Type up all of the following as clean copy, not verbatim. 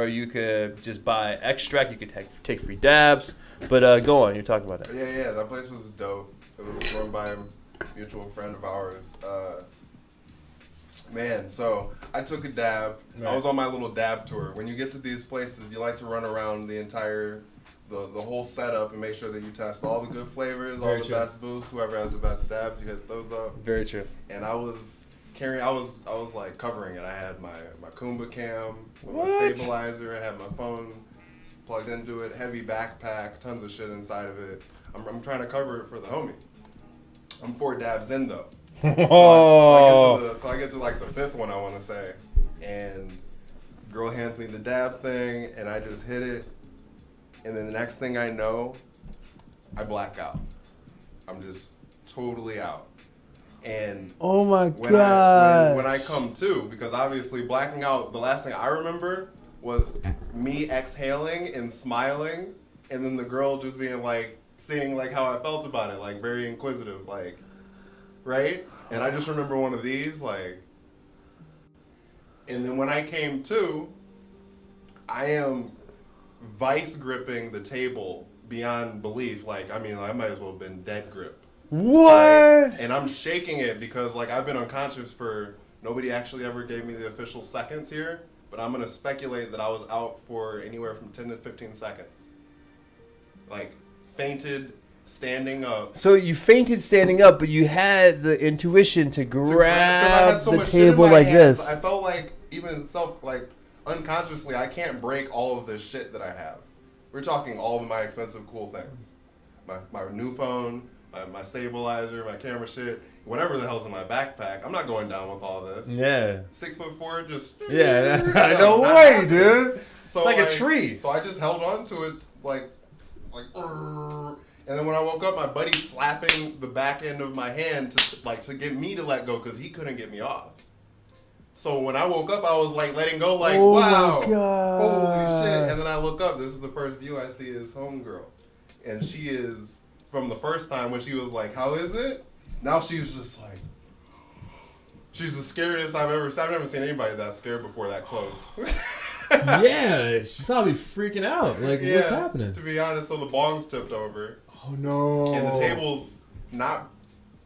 or you could just buy extract. You could take free dabs. But go on, you're talking about that. Yeah, that place was dope. It was run by a mutual friend of ours. Man, so I took a dab. Right. I was on my little dab tour. When you get to these places, you like to run around the entire, the whole setup and make sure that you test all the good flavors, Very all the true. best booths, whoever has the best dabs, you hit those up. Very true. And I was like covering it. I had my Kumba cam, What? my stabilizer. I had my phone plugged into it, heavy backpack, tons of shit inside of it. I'm trying to cover it for the homie. I'm 4 dabs in though. So I get to like the 5th one, I want to say, and girl hands me the dab thing, and I just hit it, and then the next thing I know, I black out. I'm just totally out. And oh my god! When I come to, because obviously blacking out, the last thing I remember was me exhaling and smiling, and then the girl just being like, seeing like how I felt about it, like very inquisitive, like, right? And I just remember one of these, like, and then when I came to, I am vice gripping the table beyond belief. Like, I mean, I might as well have been dead grip. What? Right? And I'm shaking it because, like, I've been unconscious for, nobody actually ever gave me the official seconds here, but I'm going to speculate that I was out for anywhere from 10 to 15 seconds. Like, fainted, standing up. So you fainted standing up, but you had the intuition to grab the table like this. I felt like, even unconsciously, I can't break all of this shit that I have. We're talking all of my expensive, cool things. My new phone, my stabilizer, my camera shit, whatever the hell's in my backpack. I'm not going down with all this. Yeah. 6'4", just... Yeah, no way, dude. So it's like a tree. So I just held on to it, like... And then when I woke up, my buddy slapping the back end of my hand to get me to let go because he couldn't get me off. So when I woke up, I was like letting go, like, oh wow, my God. holy shit. And then I look up, this is the first view I see is homegirl. And she is, from the first time when she was like, how is it? Now she's just like, she's the scariest I've ever seen. I've never seen anybody that scared before that close. Yeah, she's probably freaking out. Like, what's happening? To be honest, so the bong's tipped over. Oh, no. And the table's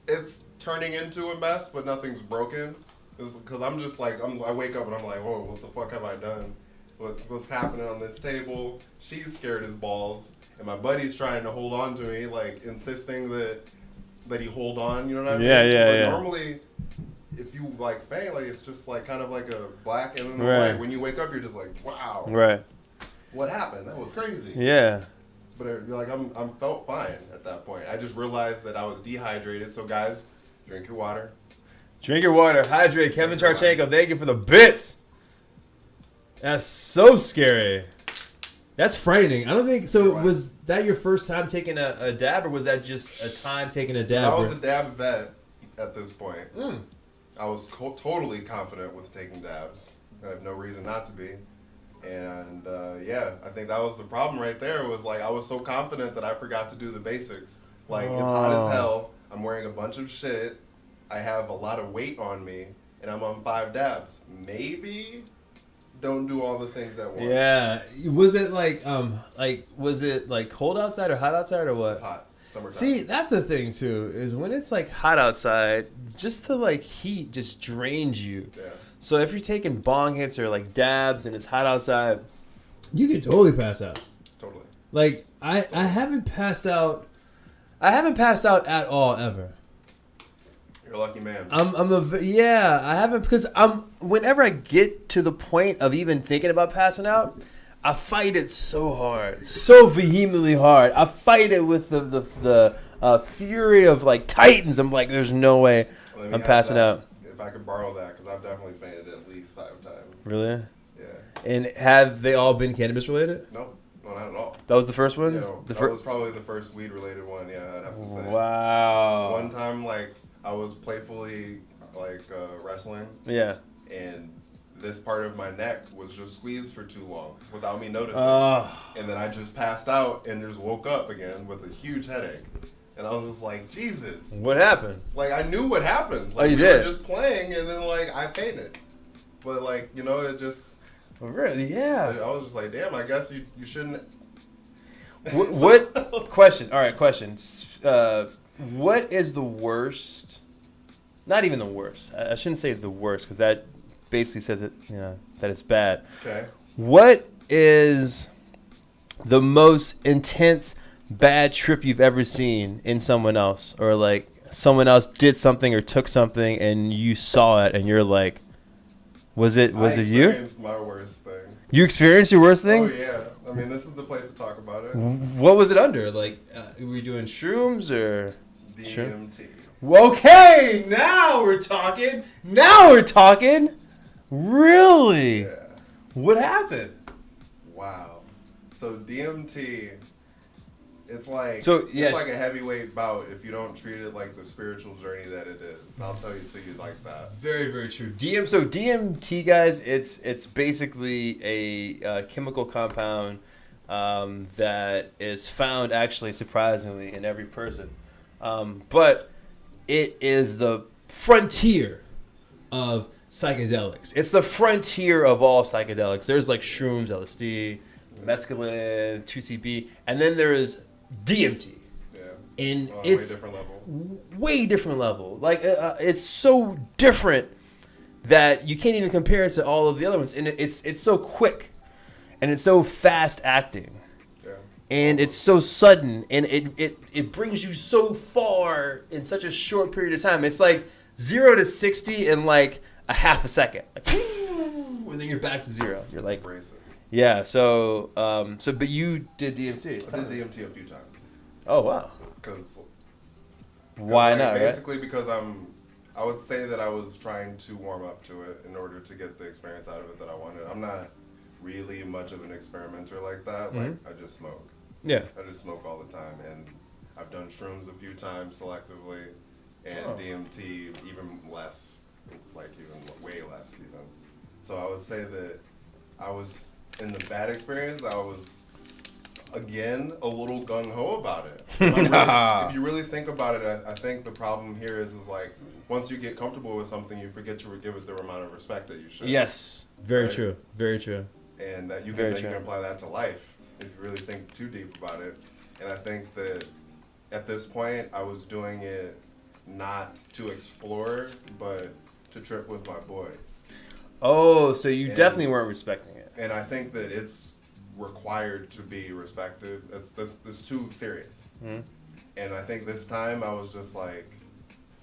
it's turning into a mess, but nothing's broken. Because I'm just like, I wake up and I'm like, whoa, what the fuck have I done? What's happening on this table? She's scared as balls. And my buddy's trying to hold on to me, like, insisting that he hold on, you know what I mean? Yeah. Normally, if you, like, faint, like, it's just, like, kind of like a black and then the white. When you wake up, you're just like, wow. Right. What happened? That was crazy. Yeah. But you're like, I'm felt fine at that point. I just realized that I was dehydrated. So guys, drink your water. Drink your water. Hydrate. Kevin Charchenko, thank you for the bits. That's so scary. That's frightening. I don't think so. Right. Was that your first time taking a dab, or was that just a time taking a dab? I was a dab vet at this point. I was totally confident with taking dabs. I have no reason not to be. And I think that was the problem right there. Was like I was so confident that I forgot to do the basics. Like it's hot as hell. I'm wearing a bunch of shit. I have a lot of weight on me, and I'm on 5 dabs. Maybe don't do all the things at once. Yeah. Was it was it like cold outside or hot outside or what? It's hot. Summertime. See, that's the thing too, is when it's like hot outside, just the like heat just drains you. Yeah. So if you're taking bong hits or like dabs and it's hot outside, You could totally pass out. Totally. Like I haven't passed out. I haven't passed out at all ever. You're a lucky man. I haven't, because whenever I get to the point of even thinking about passing out, I fight it so hard, so vehemently hard. I fight it with the fury of like titans. I'm like, there's no way I'm passing out. If I could borrow that, because I've definitely fainted at least 5 times. Really? Yeah. And have they all been cannabis related? No, not at all. That was the first one? Yeah, that was probably the first weed related one. Yeah, I'd have to say. Wow. One time, like I was playfully wrestling. Yeah. And this part of my neck was just squeezed for too long without me noticing. And then I just passed out and just woke up again with a huge headache. And I was just like, Jesus. What happened? Like, I knew what happened. Like, you we did? were just playing, and then, like, I fainted. But, like, you know, it just... Really? Yeah. I was just like, damn, I guess you shouldn't. What question? All right, question. What is the worst? Not even the worst. I shouldn't say the worst because that basically says it. That it's bad. Okay. What is the most intense bad trip you've ever seen in someone else, or like someone else did something or took something and you saw it and you're like, was it you? I experienced my worst thing. You experienced your worst thing? Oh yeah. I mean, this is the place to talk about it. What was it under? Like, were you doing shrooms or DMT? Okay, now we're talking. Really? Yeah. What happened? Wow. So DMT, it's like yes. it's like a heavyweight bout if you don't treat it like the spiritual journey that it is. I'll tell you till you like that. Very, very true. DMT, guys, it's basically a chemical compound that is found actually surprisingly in every person, but it is the frontier of psychedelics. It's the frontier of all psychedelics. There's like shrooms, LSD, mescaline, 2CB, and then there is DMT. Yeah. And On it's a way different level. Way different level. Like it's so different that you can't even compare it to all of the other ones. And it's so quick, and it's so fast acting, and it's so sudden, and it brings you so far in such a short period of time. It's like 0 to 60 in like a half a second, like, and then you're back to 0. You're like, yeah. So but you did DMT. I did DMT a few times. Oh wow. Because why like, not? Basically, right? because I would say that I was trying to warm up to it in order to get the experience out of it that I wanted. I'm not really much of an experimenter like that. Mm-hmm. Like, I just smoke. Yeah. I just smoke all the time, and I've done shrooms a few times selectively, and DMT even less, like even way less, even. So I would say that I was in the bad experience. I was again a little gung ho about it. If you really think about it, I think the problem here is like once you get comfortable with something, you forget to give it the amount of respect that you should. Yes, very true, very true. And that you can apply that to life if you really think too deep about it. And I think that at this point, I was doing it not to explore, but to trip with my boys. Oh, so you definitely weren't respecting it. And I think that it's required to be respected. It's too serious. Mm-hmm. And I think this time I was just like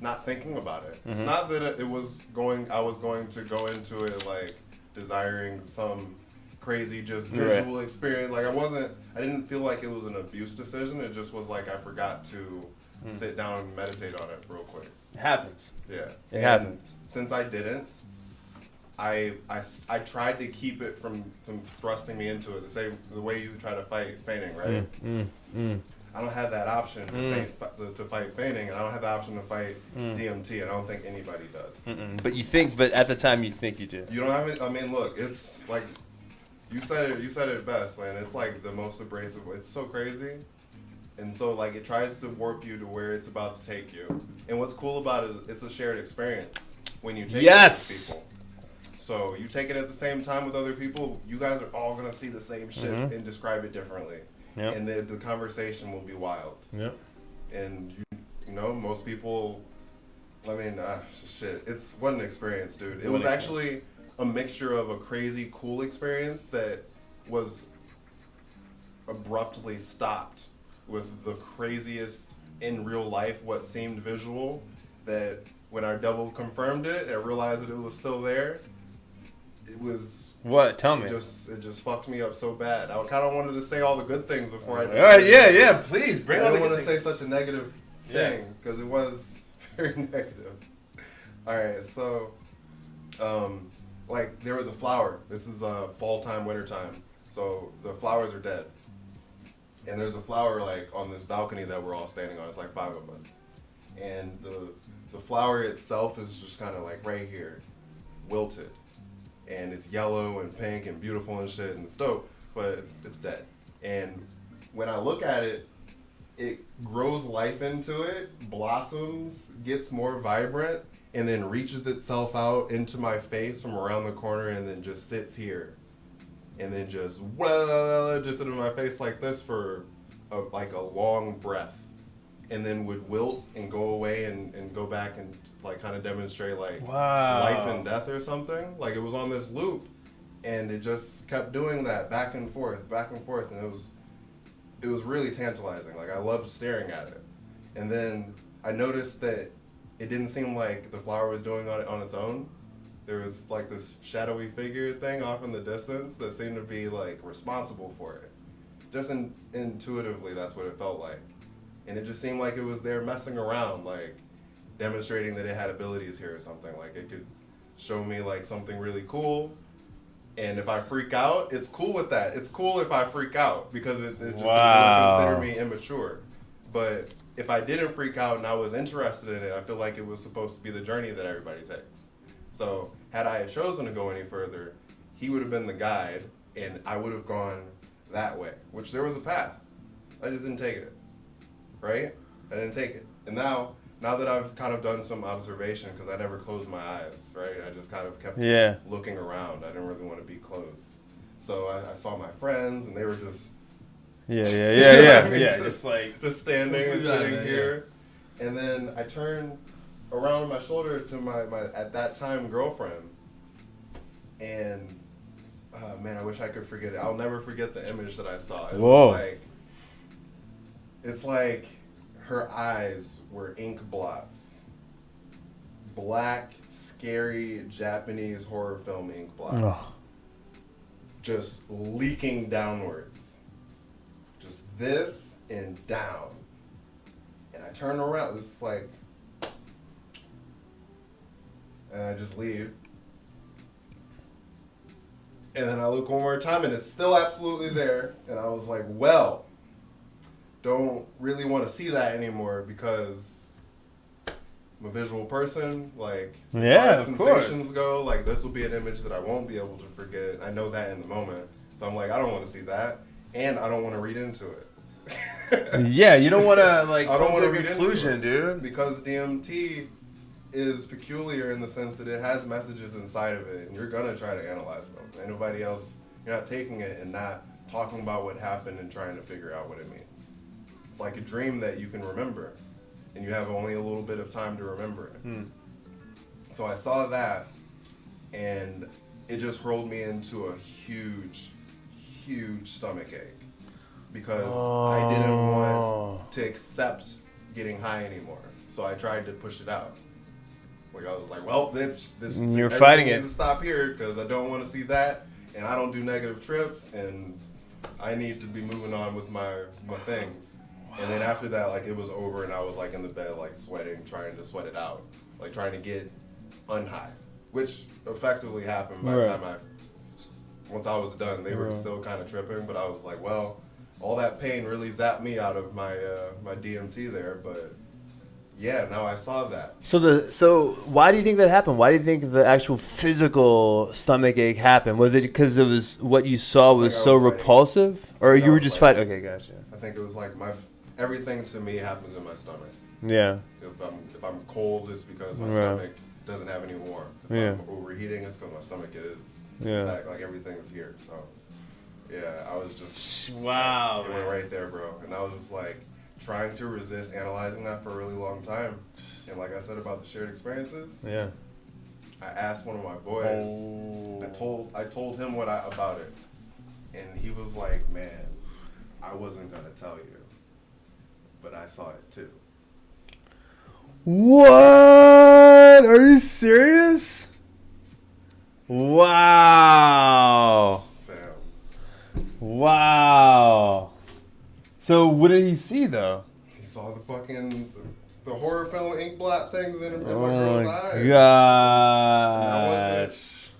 not thinking about it. Mm-hmm. It's not that I was going to go into it like desiring some crazy just visual experience. Like I didn't feel like it was an abuse decision. It just was like I forgot to sit down and meditate on it real quick. It happens. Yeah. It happens. Since I didn't, I tried to keep it from thrusting me into it. The way you try to fight fainting, right? I don't have that option to fight fainting, and I don't have the option to fight DMT, and I don't think anybody does. But at the time you think you do. You don't have it. I mean, look, it's like you said it best, man. It's like the most abrasive. It's so crazy, and so like it tries to warp you to where it's about to take you. And what's cool about it is it's a shared experience when you take it with people. So you take it at the same time with other people, you guys are all gonna see the same shit and describe it differently. Yep. And the conversation will be wild. Yep. And you know, most people, I mean, shit, what an experience, dude. It was actually a mixture of a crazy cool experience that was abruptly stopped with the craziest in real life what seemed visual, that when our double confirmed it and realized that it was still there, it was... What? Tell me. It just fucked me up so bad. I kind of wanted to say all the good things before I did. All right, yeah, please. Bring all the good things. I didn't want to say such a negative thing, because it was very negative. All right, so, like, there was a flower. This is fall time, winter time. So the flowers are dead. And there's a flower, like, on this balcony that we're all standing on. It's like 5 of us. And the flower itself is just kind of, like, right here, wilted. And it's yellow and pink and beautiful and shit, and it's dope, but it's dead. And when I look at it, it grows life into it, blossoms, gets more vibrant, and then reaches itself out into my face from around the corner and then just sits here and then just into my face like this for like a long breath, and then would wilt and go away and go back and like kind of demonstrate like life and death or something. Like it was on this loop, and it just kept doing that back and forth, and it was really tantalizing. Like I loved staring at it, and then I noticed that it didn't seem like the flower was doing it on its own. There was like this shadowy figure thing off in the distance that seemed to be like responsible for it. Just intuitively, that's what it felt like. And it just seemed like it was there messing around, like demonstrating that it had abilities here or something. Like it could show me like something really cool. And if I freak out, it's cool with that. It's cool if I freak out because it just doesn't consider me immature. But if I didn't freak out and I was interested in it, I feel like it was supposed to be the journey that everybody takes. So had I chosen to go any further, he would have been the guide, and I would have gone that way, which there was a path. I just didn't take it, right? I didn't take it. And now that I've kind of done some observation, because I never closed my eyes, right? I just kind of kept looking around. I didn't really want to be closed. So I saw my friends, and they were just... Just standing and sitting here. Yeah. And then I turned around my shoulder to my at that time girlfriend, and man, I wish I could forget it. I'll never forget the image that I saw. It's like her eyes were ink blots, black, scary Japanese horror film ink blots, just leaking downwards, just this and down. And I turn around. It's like. And I just leave. And then I look one more time, and it's still absolutely there. And I was like, well, don't really want to see that anymore because I'm a visual person. Like, as far as sensations go, like, this will be an image that I won't be able to forget. I know that in the moment. So I'm like, I don't want to see that. And I don't want to read into it. Yeah, you don't want to, like, I don't want to read conclusion, dude. Because DMT is peculiar in the sense that it has messages inside of it, and you're gonna try to analyze them. And nobody else, you're not taking it and not talking about what happened and trying to figure out what it means. It's like a dream that you can remember, and you have only a little bit of time to remember it. So I saw that, and it just rolled me into a huge, huge stomach ache because I didn't want to accept getting high anymore. So I tried to push it out. Like I was like, well, this you're fighting it. Needs to stop here because I don't want to see that, and I don't do negative trips, and I need to be moving on with my things. And then after that, like it was over, and I was like in the bed, like sweating, trying to sweat it out, like trying to get unhigh, which effectively happened by the time once I was done. They were still kind of tripping, but I was like, well, all that pain really zapped me out of my my DMT there, but. Yeah, now I saw that. So why do you think that happened? Why do you think the actual physical stomach ache happened? Was it because it was what you saw was so repulsive, or you were just fighting? Okay, gotcha. I think it was like everything to me happens in my stomach. Yeah. If I'm cold, it's because my stomach doesn't have any warmth. If I'm overheating, it's because my stomach is. Yeah. In fact, like everything is here. So, yeah, I was just it went right there, bro, and I was just like. Trying to resist analyzing that for a really long time. And like I said about the shared experiences, I asked one of my boys, I told him about it. And he was like, man, I wasn't going to tell you, but I saw it too. What? Are you serious? Wow. Fam. Wow. So what did he see though? He saw the horror film ink blot things in my girl's eyes. Gosh.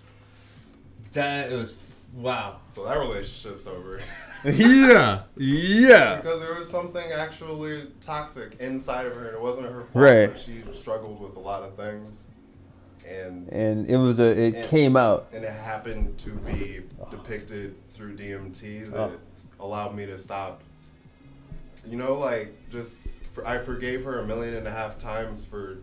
That was wow. So that relationship's over. Yeah. Because there was something actually toxic inside of her, and it wasn't her fault. Right. But she struggled with a lot of things, and it came out, and it happened to be depicted through DMT that allowed me to stop. You know, like, I forgave her 1.5 million times for,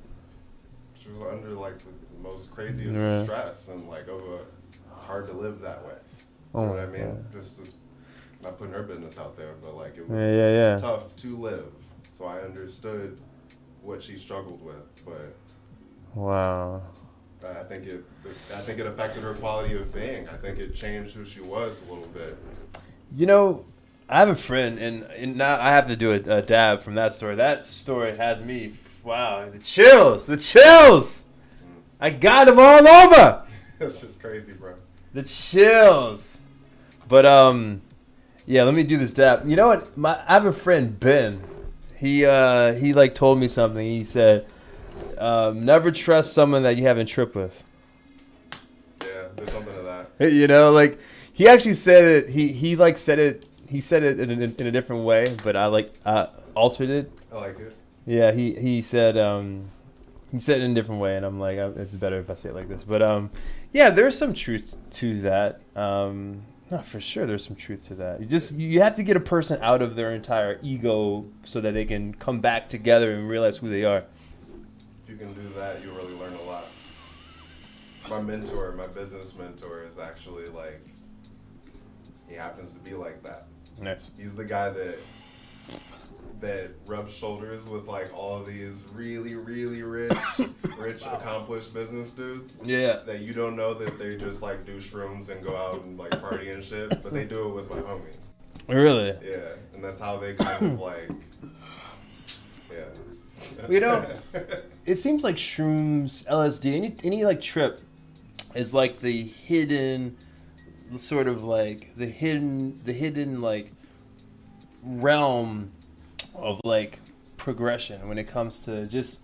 she was under, like, the most craziest of stress, and, like, it's hard to live that way. Oh You know my what I mean? God. Just not putting her business out there, but like it was Yeah. tough to live. So I understood what she struggled with, but Wow. I think it affected her quality of being. I think it changed who she was a little bit. You know, I have a friend, and now I have to do a dab from that story. That story has me, wow, the chills, the chills. I got them all over. It's just crazy, bro. The chills. But yeah, let me do this dab. You know what? I have a friend, Ben. He like told me something. He said, never trust someone that you haven't tripped with. Yeah, there's something to that. You know, like he actually said it. He like said it. He said it in a different way, but I altered it. I like it. Yeah, he said it in a different way, and I'm like, it's better if I say it like this. But yeah, there's some truth to that. No, for sure, there's some truth to that. You have to get a person out of their entire ego so that they can come back together and realize who they are. If you can do that, you'll really learn a lot. My mentor, my business mentor, is actually like, he happens to be like that. Nice. He's the guy that rubs shoulders with like all of these really, really rich, accomplished business dudes. Yeah. That you don't know that they just like do shrooms and go out and like party and shit, but they do it with my homie. Really? Yeah, and that's how they kind of like, yeah. You know, it seems like shrooms, LSD, any like trip is like the hidden sort of like the hidden like realm of like progression when it comes to just